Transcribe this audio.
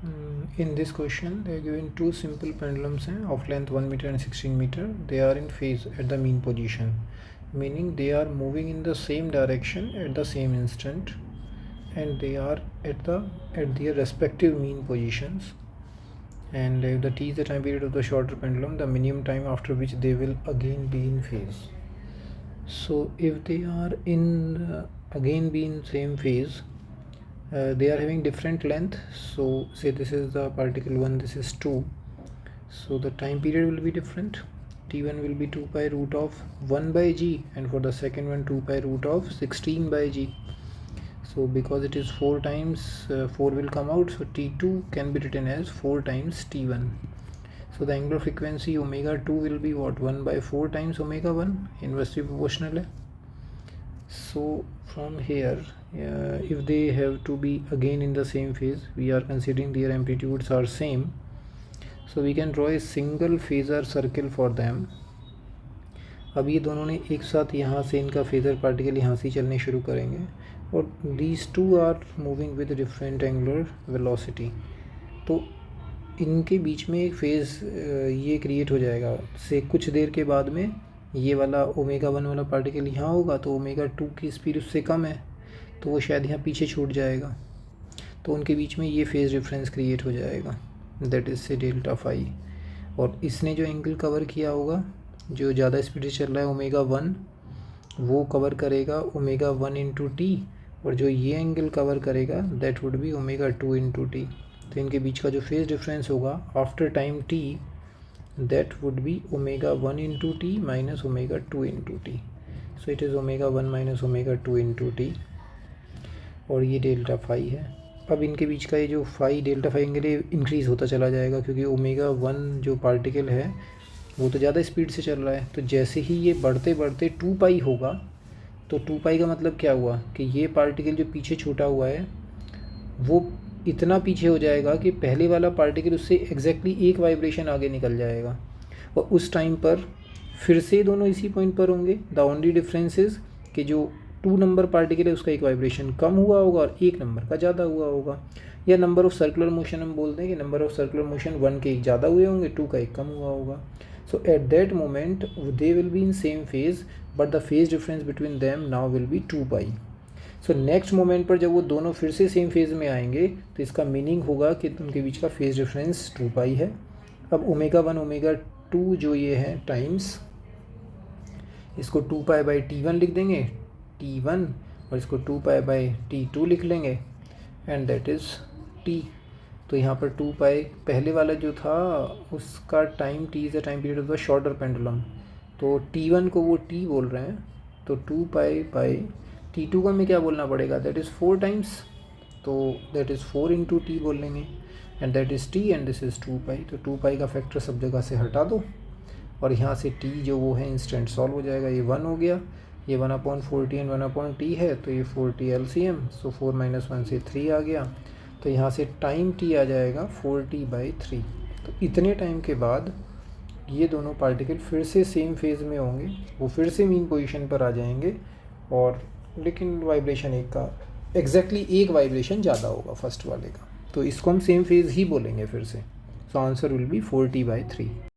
In this question, they are given two simple pendulums of length 1 meter and 16 meter. They are in phase at the mean position, meaning they are moving in the same direction at the same instant, and they are at their respective mean positions. And if the t is the time period of the shorter pendulum, the minimum time after which they will again be in phase. So if they are again be in same phase, they are having different length. So say this is the particle 1, this is 2, so the time period will be different. T1 will be 2 pi root of 1 by g, and for the second one 2 pi root of 16 by g. So because it is 4 times 4 will come out, so T2 can be written as 4 times T1. So the angular frequency omega 2 will be what, 1 by 4 times omega 1, inversely proportional है. So from here, if they have to be again in the same phase, we are considering their amplitudes are same, so we can draw a single phasor circle for them. अब ये दोनों ने एक साथ यहाँ से इनका फेजर पार्टिकल यहाँ से चलने शुरू करेंगे, और these two are moving with different angular velocity. तो इनके बीच में एक फेज़ ये क्रिएट हो जाएगा. से कुछ देर के बाद में ये वाला ओमेगा 1 वाला पार्टिकल यहाँ होगा, तो ओमेगा 2 की स्पीड उससे कम है, तो वो शायद यहाँ पीछे छूट जाएगा, तो उनके बीच में ये फेज़ डिफरेंस क्रिएट हो जाएगा, दैट इज़ से डेल्टा फाई. और इसने जो एंगल कवर किया होगा, जो ज़्यादा स्पीड से चल रहा है ओमेगा 1, वो कवर करेगा ओमेगा 1 इंटू टी, और जो ये एंगल कवर करेगा that would be omega 2 into T. तो इनके बीच का जो फेज़ डिफरेंस होगा after time T, that would be omega 1 into t minus omega 2 into t. So it is omega 1 minus omega 2 into t, और ये delta phi है. अब इनके बीच का ये जो phi delta phi angle increase होता चला जाएगा, क्योंकि ओमेगा 1 जो पार्टिकल है वो तो ज़्यादा स्पीड से चल रहा है. तो जैसे ही ये बढ़ते बढ़ते 2 पाई होगा, तो 2 पाई का मतलब क्या हुआ कि ये पार्टिकल जो पीछे छूटा हुआ है वो इतना पीछे हो जाएगा कि पहले वाला पार्टिकल उससे एग्जैक्टली एक वाइब्रेशन आगे निकल जाएगा, और उस टाइम पर फिर से दोनों इसी पॉइंट पर होंगे. द ओनली डिफरेंस इज़ कि जो 2 नंबर पार्टिकल है उसका एक वाइब्रेशन कम हुआ होगा और 1 नंबर का ज़्यादा हुआ होगा. या नंबर ऑफ सर्कुलर मोशन हम बोलते हैं कि नंबर ऑफ सर्कुलर मोशन 1 के एक ज़्यादा हुए होंगे, 2 का एक कम हुआ होगा. So at that moment they will be in same phase, but the phase difference between them now will be 2 pi. So next moment पर जब वो दोनों फिर से सेम फेज़ में आएंगे, तो इसका मीनिंग होगा कि उनके बीच का फेज़ डिफरेंस 2 पाई है. अब ओमेगा 1 ओमेगा 2 जो ये है टाइम्स, इसको 2 पाई बाई T1 लिख देंगे, T1, और इसको 2 पाई बाई T2 लिख लेंगे, एंड दैट इज़ T. तो यहाँ पर 2 पाई पहले वाला जो था उसका time T is the time period of the shorter pendulum, तो T1 को वो T बोल रहे हैं, तो 2 पाई बाई T2 को हमें क्या बोलना पड़ेगा, दैट इज़ 4 टाइम्स, तो दैट इज़ 4 इंटू टी बोल लेंगे, and that is T, and this is 2 पाई. तो 2 पाई का फैक्टर सब जगह से हटा दो, और यहाँ से टी जो वो है इंस्टेंट सॉल्व हो जाएगा. ये 1 हो गया, ये 1/40 एंड 1/t है, तो ये 4t LCM, सो 4 - 1 से 3 आ गया. तो यहाँ से टाइम t आ जाएगा 4t/3. तो इतने टाइम के बाद ये दोनों पार्टिकल फिर से सेम फेज़ में होंगे, वो फिर से मीन पोजीशन पर आ जाएंगे, और लेकिन वाइब्रेशन एक का एग्जैक्टली एक वाइब्रेशन ज़्यादा होगा फर्स्ट वाले का, तो इसको हम सेम फेज़ ही बोलेंगे फिर से. So answer will be 4t/3.